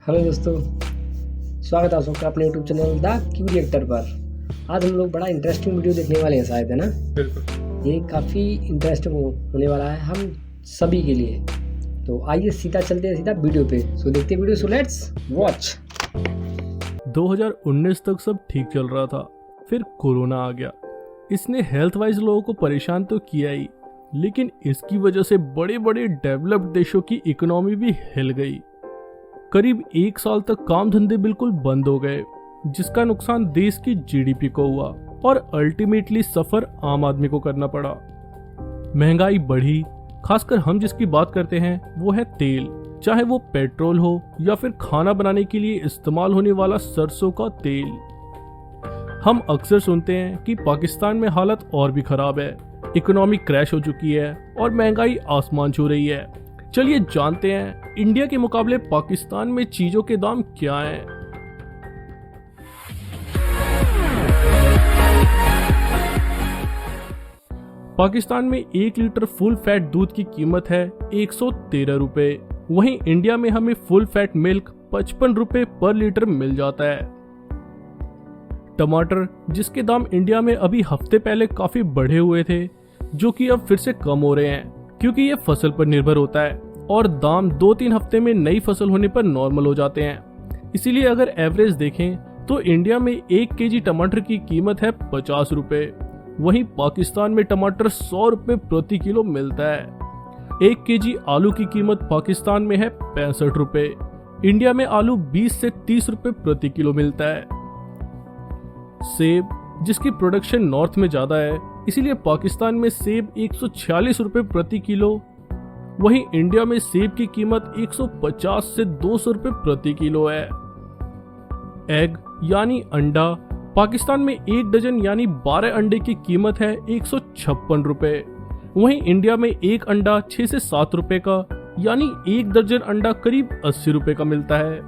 Hello दोस्तों, स्वागत है आप सबका अपने YouTube channel the Q reactor पर। आज हम लोग बड़ा इंटरेस्टिंग वीडियो देखने वाले हैं, शायद, है ना। बिल्कुल। ये काफ़ी इंटरेस्टिंग होने वाला है हम सभी के लिए। तो आइए सीधा चलते हैं सीधा वीडियो पे। सो देखते हैं वीडियो, सो लेट्स वॉच। 2019 तक सब ठीक चल रहा था, फिर कोरोना आ गया। इसने हेल्थ वाइज लोगों को परेशान तो किया ही, लेकिन इसकी वजह से बड़े बड़े डेवलप्ड देशों की इकोनॉमी भी हिल गई। करीब 1 साल तक काम धंधे बिल्कुल बंद हो गए, जिसका नुकसान देश की जीडीपी को हुआ और अल्टीमेटली सफर आम आदमी को करना पड़ा। महंगाई बढ़ी, खासकर हम जिसकी बात करते हैं वो है तेल, चाहे वो पेट्रोल हो या फिर खाना बनाने के लिए इस्तेमाल होने वाला सरसों का तेल। हम अक्सर सुनते हैं कि पाकिस्तान में हालत और भी खराब है, इकोनॉमी क्रैश हो चुकी है और महंगाई आसमान छू रही है। चलिए जानते हैं इंडिया के मुकाबले पाकिस्तान में चीजों के दाम क्या हैं। पाकिस्तान में 1 लीटर फुल फैट दूध की कीमत है 113 रुपए। वहीं इंडिया में हमें फुल फैट मिल्क 55 रुपए पर लीटर मिल जाता है। टमाटर, जिसके दाम इंडिया में अभी हफ्ते पहले काफी बढ़े हुए थे, जो कि अब फिर से कम हो रहे हैं, क्योंकि ये फसल पर निर्भर होता है और दाम 2-3 हफ्ते में नई फसल होने पर नॉर्मल हो जाते हैं। इसीलिए अगर एवरेज देखें तो इंडिया में 1 केजी टमाटर की कीमत है 50 रुपए। वहीं पाकिस्तान में टमाटर 100 रुपए प्रति किलो मिलता है। 1 केजी आलू की कीमत पाकिस्तान में है 65 रुपए। इंडिया में आलू 20 से 30 रुपए प्रति किलो मिलता है। सेब, जिसकी प्रोडक्शन नॉर्थ में ज्यादा है, इसीलिए पाकिस्तान में सेब 146 रुपए प्रति किलो। वहीं इंडिया में सेब की कीमत 150 से 200 रुपए प्रति किलो है। एग यानी अंडा, पाकिस्तान में 1 डजन यानी 12 अंडे की कीमत है 156 रुपए। वहीं इंडिया में 1 अंडा 6 से 7 रुपए का यानी 1 दर्जन अंडा करीब 80 रुपए का मिलता है।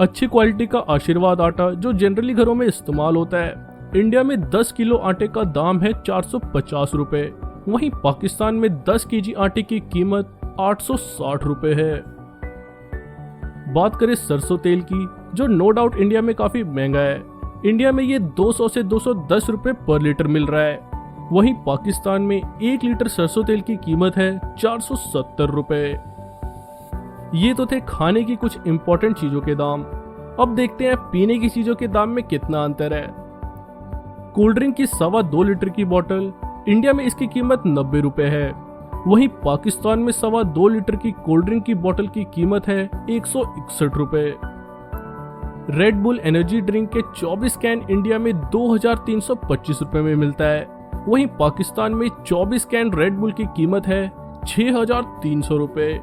अच्छी क्वालिटी का आशीर्वाद आटा, जो जनरली घरों में इस्तेमाल होता है, इंडिया में 10 किलो आटे का दाम है 450 रुपए। वहीं पाकिस्तान में 10 केजी आटे की कीमत 860 रुपए है। बात करें सरसों तेल की, जो नो डाउट इंडिया में काफी महंगा है। इंडिया में ये 200 से 210 रुपए पर लीटर मिल रहा है। वहीं पाकिस्तान में 1 लीटर सरसों तेल की कीमत है 470 रुपए। ये तो थे खाने की कुछ इंपॉर्टेंट चीजों के दाम। अब देखते हैं पीने की चीजों के दाम में कितना अंतर है। कोल्ड ड्रिंक की 2.25 लीटर की बोतल, इंडिया में इसकी कीमत 90 रुपए है। वहीं पाकिस्तान में 2.25 लीटर की कोल्ड ड्रिंक की बोतल की कीमत है 161 रुपए। रेड बुल एनर्जी ड्रिंक के 24 कैन इंडिया में 2325 रुपए में मिलता है। वहीं पाकिस्तान में 24 कैन रेड बुल की कीमत है 6300 रुपए।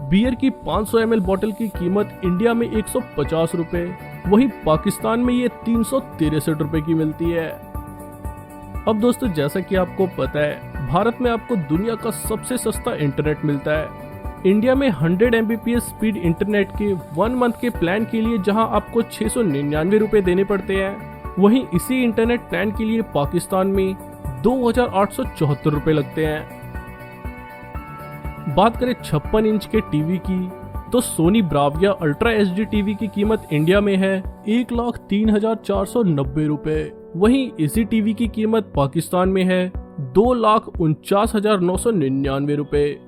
बियर की 500 ml बोतल की कीमत इंडिया में 150 रुपए, वहीं पाकिस्तान में ये 363 रुपए की मिलती है। अब दोस्तों, जैसा कि आपको पता है, भारत में आपको दुनिया का सबसे सस्ता इंटरनेट मिलता है। इंडिया में 100 Mbps स्पीड इंटरनेट के 1 मंथ के प्लान के लिए जहां आपको 699 रुपए देने पड़ते हैं, वहीं इसी इंटरनेट प्लान के लिए पाकिस्तान में 2874 रुपए लगते हैं। बात करें 56 इंच के टीवी की, तो Sony Bravia ultra HD TV की कीमत इंडिया में है 1,03,490 रुपए। वहीं इसी टीवी की कीमत पाकिस्तान में है 2,49,999 रुपए।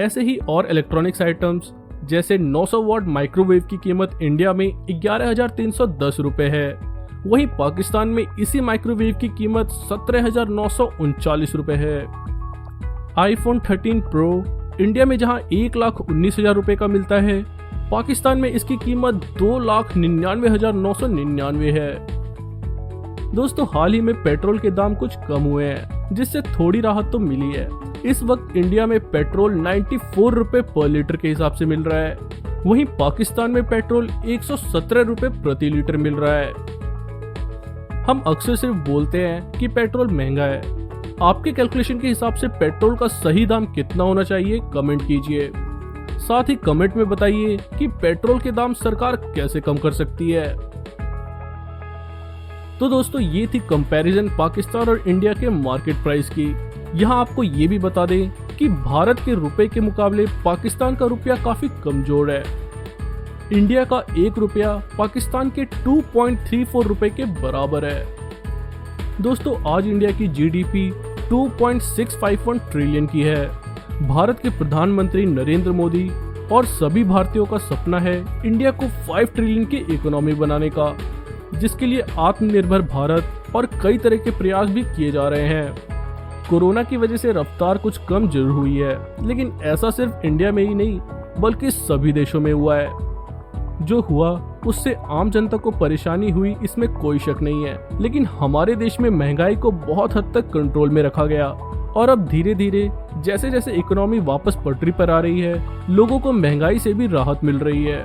ऐसे ही और इलेक्ट्रॉनिक्स आइटम्स जैसे 900 वाट माइक्रोवेव की कीमत इंडिया में 11,310 रुपए है। वहीं पाकिस्तान में इसी माइक्रोवेव की कीमत 17,939 रुपए है। आईफोन 13 प्रो इंडिया में जहां 1,19,000 रुपए का मिलता है, पाकिस्तान में इसकी कीमत 2,99,999 है। दोस्तों, हाल ही में पेट्रोल के दाम कुछ कम हुए हैं, जिससे थोड़ी राहत तो मिली है। इस वक्त इंडिया में पेट्रोल 94 रुपए पर लीटर के हिसाब से मिल रहा है। वहीं पाकिस्तान में पेट्रोल 117 रुपए प्रति लीटर मिल रहा है। हम अक्सर सिर्फ बोलते हैं कि पेट्रोल महंगा है। आपके कैलकुलेशन के हिसाब से पेट्रोल का सही दाम कितना होना चाहिए, कमेंट कीजिए। साथ ही कमेंट में बताइए कि पेट्रोल के दाम सरकार कैसे कम कर सकती है। तो दोस्तों, ये थी कंपैरिजन पाकिस्तान और इंडिया के मार्केट प्राइस की। यहाँ आपको ये भी बता दें जबकि भारत के रुपए के मुकाबले पाकिस्तान का रुपया काफी कमजोर है। इंडिया का 1 रुपया पाकिस्तान के 2.34 रुपए के बराबर है। दोस्तों, आज इंडिया की जीडीपी 2.651 ट्रिलियन की है। भारत के प्रधानमंत्री नरेंद्र मोदी और सभी भारतीयों का सपना है इंडिया को 5 ट्रिलियन की इकोनॉमी बनाने का, जिसके लिए आत्मनिर्भर भारत और कई तरह के प्रयास भी किए जा रहे हैं। कोरोना की वजह से रफ्तार कुछ कम जरूर हुई है, लेकिन ऐसा सिर्फ इंडिया में ही नहीं बल्कि सभी देशों में हुआ है। जो हुआ उससे आम जनता को परेशानी हुई, इसमें कोई शक नहीं है, लेकिन हमारे देश में महंगाई को बहुत हद तक कंट्रोल में रखा गया और अब धीरे धीरे जैसे जैसे इकोनॉमी वापस पटरी पर आ रही है, लोगों को महंगाई से भी राहत मिल रही है।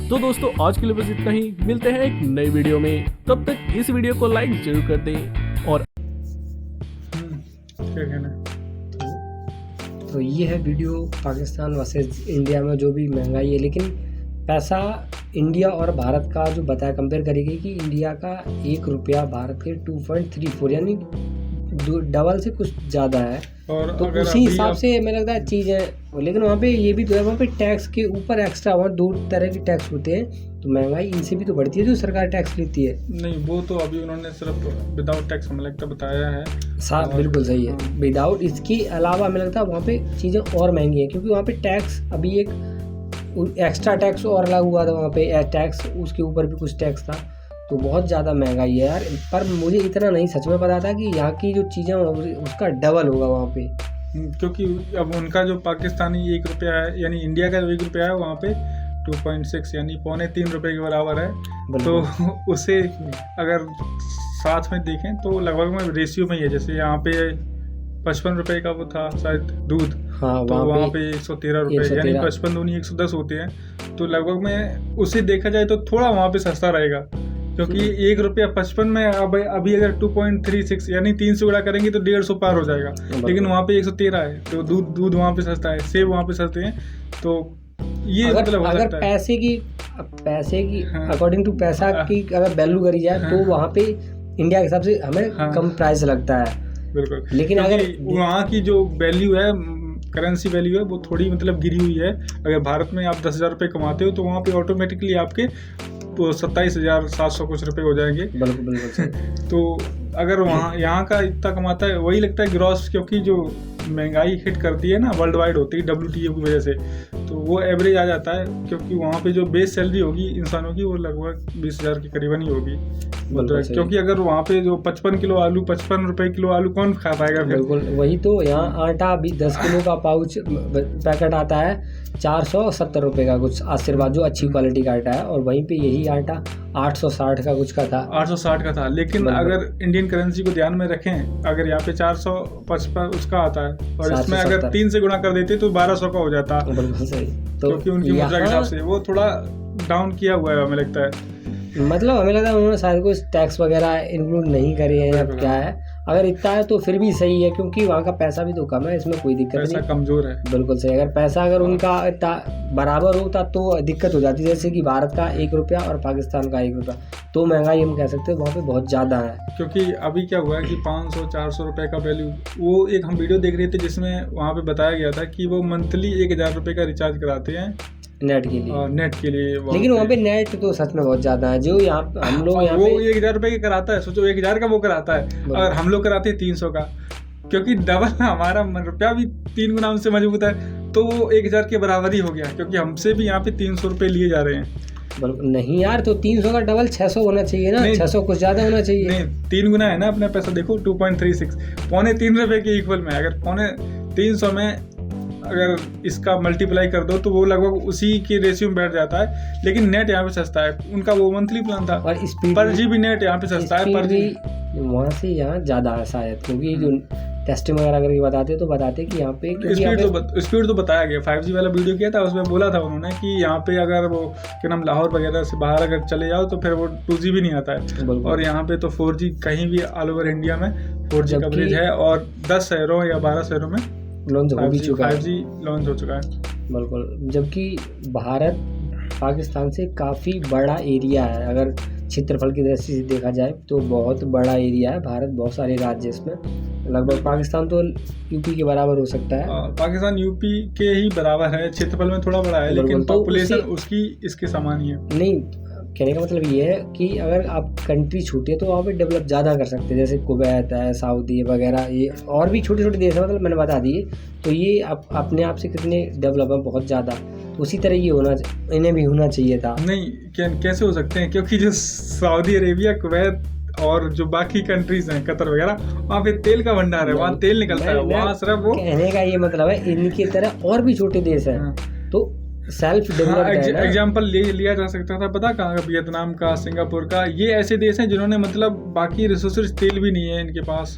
तो दोस्तों, आज के लिए बस इतना ही। मिलते हैं एक नई वीडियो में, तब तक इस वीडियो को लाइक जरूर कर दें। और क्या कहना है? तो ये है वीडियो पाकिस्तान वर्सेस इंडिया में जो भी महंगाई है, लेकिन पैसा इंडिया और भारत का जो बताया कंपेयर करेगी कि इंडिया का 1 रुपया भारत के 2.34 यानी डबल से कुछ ज़्यादा है। और तो अगर उसी अभी हिसाब आप- से हमें लगता है चीज़ें, लेकिन वहाँ पे ये भी तो है, वहाँ पे टैक्स के ऊपर एक्स्ट्रा वहाँ 2 तरह के टैक्स होते हैं, तो महंगाई इनसे भी तो बढ़ती है जो सरकार टैक्स लेती है। नहीं, वो तो अभी उन्होंने सिर्फ विदाउट टैक्स हमें लगता बताया है। साफ और- बिल्कुल सही है। विदाउट इसके अलावा हमें लगता है वहाँ पे चीज़ें और महंगी हैं, क्योंकि वहाँ पे टैक्स अभी एक एक्स्ट्रा टैक्स और अलग हुआ था वहाँ पे टैक्स, उसके ऊपर भी कुछ टैक्स था, तो बहुत ज़्यादा महंगाई है यार। पर मुझे इतना नहीं सच में पता था कि यहाँ की जो चीज़ें उसका डबल होगा वहाँ पे। क्योंकि अब उनका जो पाकिस्तानी 1 रुपया है, यानी इंडिया का जो 1 रुपया है वहाँ पे 2.6 यानी 2.25 रुपये के बराबर है। तो उसे अगर साथ में देखें तो लगभग में रेशियो में ही है। जैसे यहाँ पे 55 रुपये का वो था शायद दूध, हाँ, तो वहाँ पे 113 रुपये, यानी 55 दूनी 110 होते हैं। तो लगभग में उसे देखा जाए तो थोड़ा वहाँ पे सस्ता रहेगा, क्योंकि 1 रुपया 55 में अब अभी अगर 2.36 यानी 3 से गुणा करेंगे तो 150 पार हो जाएगा, लेकिन वहाँ पे 113 है। तो दूध वहाँ पे सस्ता है, सेब वहाँ पे सस्ते हैं। तो ये मतलब अगर सकता है। पैसे की हाँ। अकॉर्डिंग टू पैसा की अगर वैल्यू करी जाए तो वहाँ पे इंडिया के हिसाब से हमें कम प्राइस लगता है। बिल्कुल, लेकिन अगर वहाँ की जो वैल्यू है, करेंसी वैल्यू है, वो थोड़ी मतलब गिरी हुई है। अगर भारत में आप 10,000 रुपये कमाते हो तो वहाँ पे ऑटोमेटिकली आपके 27,700 कुछ रुपये हो जाएंगे। बिल्कुल सही। तो अगर वहाँ यहाँ का इतना कमाता है, वही लगता है ग्रॉस, क्योंकि जो महंगाई हिट करती है ना वर्ल्ड वाइड होती है WTO की वजह से, तो वो एवरेज आ जाता है, क्योंकि वहाँ पे जो बेस सैलरी होगी इंसानों की वो लगभग 20,000 के करीबन ही होगी। क्योंकि अगर वहाँ पे जो 55 किलो आलू 55 रुपए किलो आलू कौन खा पाएगा फिर? बिल्कुल वही तो। यहाँ आटा भी 10 किलो का पाउच पैकेट आता है 470 रुपये का, कुछ आशीर्वाद जो अच्छी क्वालिटी का आटा है, और वहीं पे यही आटा 860 का कुछ का था, 860 का था। लेकिन अगर इंडियन करेंसी को ध्यान में रखें, अगर यहाँ पे 455 उसका आता है और इसमें अगर 3 से गुणा कर देते तो 1200 का हो जाता। बिल्कुल सही। तो क्योंकि उनकी मुद्रा के हिसाब से वो थोड़ा डाउन किया हुआ है हमें लगता है। मतलब हमें लगता है उन्होंने शायद कुछ टैक्स वगैरह इंक्लूड नहीं करे हैं, अब क्या है। अगर इतना है तो फिर भी सही है, क्योंकि वहाँ का पैसा भी तो कम है, इसमें कोई दिक्कत नहीं। पैसा कमजोर है। बिल्कुल सही। अगर पैसा अगर उनका बराबर होता तो दिक्कत हो जाती, जैसे कि भारत का 1 रुपया और पाकिस्तान का 1 रुपया, तो महंगाई हम कह सकते हैं वहाँ पे बहुत ज़्यादा है। क्योंकि अभी क्या हुआ है कि 500-400 रुपये का वैल्यू, वो एक हम वीडियो देख रहे थे जिसमें वहाँ पे बताया गया था कि वो मंथली 1,000 रुपये का रिचार्ज कराते हैं नेट के लिए। नेट के लिए। लेकिन वहाँ पे नेट तो सच में बहुत ज़्यादा है, जो यहाँ हम लोग यहाँ वो पे 1,000 रुपये का कराता है। सोचो 1,000 का वो कराता है, अगर हम लोग कराते हैं 300 का, क्योंकि डबल हमारा रुपया भी 3 गुना उनसे मजबूत है, तो वो 1,000 के बराबर ही हो गया, क्योंकि हमसे भी यहाँ पे 300 रुपये लिए जा रहे हैं। नहीं यार, तो 300 का डबल 600 होना चाहिए ना, 600 कुछ ज़्यादा होना चाहिए। नहीं, 3 गुना है ना अपना पैसा। देखो 2.36 3.25 रुपये के इक्वल में, अगर 350 में अगर इसका मल्टीप्लाई कर दो तो वो लगभग उसी के रेशियो में बैठ जाता है। लेकिन नेट यहाँ पे सस्ता है, उनका वो मंथली प्लान था, और स्पीड पर जीबी नेट यहाँ पे सस्ता है, पर जीबी वहाँ से यहाँ ज़्यादा है शायद, क्योंकि जो टेस्टिंग वगैरह करके बताते तो बताते कि यहाँ पे स्पीड तो बताया गया। 5G वाला वीडियो किया था, उसमें बोला था उन्होंने कि यहाँ पे अगर वो क्या नाम लाहौर वगैरह से बाहर अगर चले जाओ तो फिर वो 2G नहीं आता है, और यहाँ पे तो 4G कहीं भी ऑल ओवर इंडिया में 4G कवरेज है, और 10 शहरों या 12 शहरों में लॉन्च हो भी चुका है, 5G लॉन्च हो चुका है। बिल्कुल। जबकि भारत पाकिस्तान से काफ़ी बड़ा एरिया है, अगर क्षेत्रफल की दृष्टि से देखा जाए तो बहुत बड़ा एरिया है भारत, बहुत सारे राज्य इसमें, लगभग पाकिस्तान तो यूपी के बराबर हो सकता है। पाकिस्तान यूपी के ही बराबर है, क्षेत्रफल में थोड़ा बड़ा है, लेकिन तो पॉपुलेशन उसकी इसके समान ही है। नहीं, कहने का मतलब ये है कि अगर आप कंट्री छोटी है तो वहाँ पे डेवलप ज़्यादा कर सकते हैं, जैसे कुवैत है, सऊदी वगैरह, ये और भी छोटे छोटे देश हैं, मतलब मैंने बता दिए। तो ये अपने आप से कितने डेवलप हैं, बहुत ज़्यादा। तो उसी तरह ये इन्हें भी होना चाहिए था। नहीं, कैसे हो सकते हैं, क्योंकि जो सऊदी अरेबिया, कुवैत और जो बाकी कंट्रीज हैं, कतर वगैरह, वहाँ पे तेल का भंडार है, वहाँ तेल निकलता है, वहाँ सिर्फ वो। कहने का ये मतलब है इनकी तरह और भी छोटे देश हैं, तो सेल्फ डेवलप्ड है। एग्जाम्पल लिया जा सकता था, पता कहाँ का, वियतनाम का, सिंगापुर का। ये ऐसे देश हैं जिन्होंने मतलब बाकी रिसोर्सेज, तेल भी नहीं है इनके पास,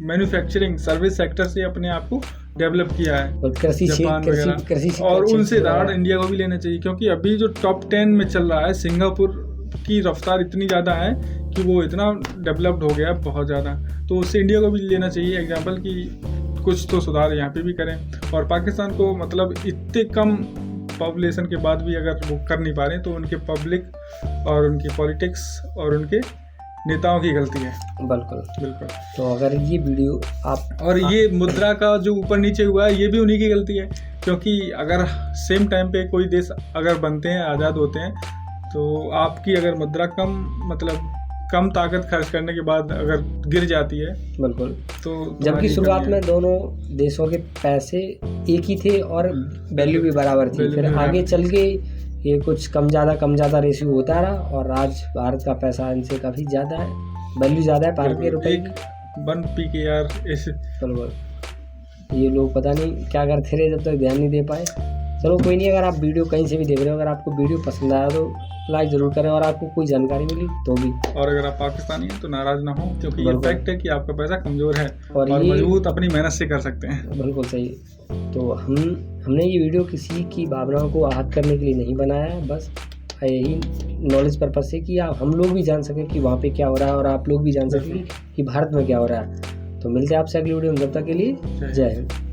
मैन्युफैक्चरिंग सर्विस सेक्टर से अपने आप को डेवलप किया है, और कृषि और उनसे उदाहरण इंडिया को भी लेना चाहिए। क्योंकि अभी जो टॉप 10 में चल रहा है, सिंगापुर की रफ्तार इतनी ज़्यादा है कि वो इतना डेवलप्ड हो गया बहुत ज़्यादा, तो उससे इंडिया को भी लेना चाहिए एग्जाम्पल कि कुछ तो सुधार यहाँ पे भी करें। और पाकिस्तान को मतलब इतने कम पॉपुलेशन के बाद भी अगर वो कर नहीं पा रहे तो उनके पब्लिक और उनकी पॉलिटिक्स और उनके नेताओं की गलती है। बिल्कुल। तो अगर ये वीडियो ये मुद्रा का जो ऊपर नीचे हुआ है, ये भी उन्हीं की गलती है, क्योंकि अगर सेम टाइम पे कोई देश अगर बनते हैं, आज़ाद होते हैं, तो आपकी अगर मुद्रा कम ताकत खर्च करने के बाद अगर गिर जाती है, बिल्कुल, तो जबकि शुरुआत में दोनों देशों के पैसे एक ही थे और वैल्यू भी बराबर थी, फिर आगे चल के ये कुछ कम ज़्यादा रेशियो होता रहा, और आज भारत का पैसा इनसे काफ़ी ज़्यादा है, वैल्यू ज़्यादा है भारत के रुपए की। 1 PKR ऐसे। ये लोग पता नहीं क्या करते रहे जब तक ध्यान नहीं दे पाए। चलो कोई नहीं, अगर आप वीडियो कहीं से भी देख रहे हो, अगर आपको वीडियो पसंद आया तो लाइक ज़रूर करें, और आपको कोई जानकारी मिली तो भी। और अगर आप पाकिस्तानी हैं तो नाराज़ ना हो, क्योंकि ये फैक्ट है कि आपका पैसा कमज़ोर है और ये मजबूत अपनी मेहनत से कर सकते हैं। बिल्कुल सही। तो हमने ये वीडियो किसी की भावनाओं को आहत करने के लिए नहीं बनाया है, बस यही नॉलेज पर्पज से कि हम लोग भी जान सकें कि वहाँ पे क्या हो रहा है, और आप लोग भी जान सकें कि भारत में क्या हो रहा है। तो मिलते हैं आपसे अगली वीडियो में, जब तक के लिए जय हिंद।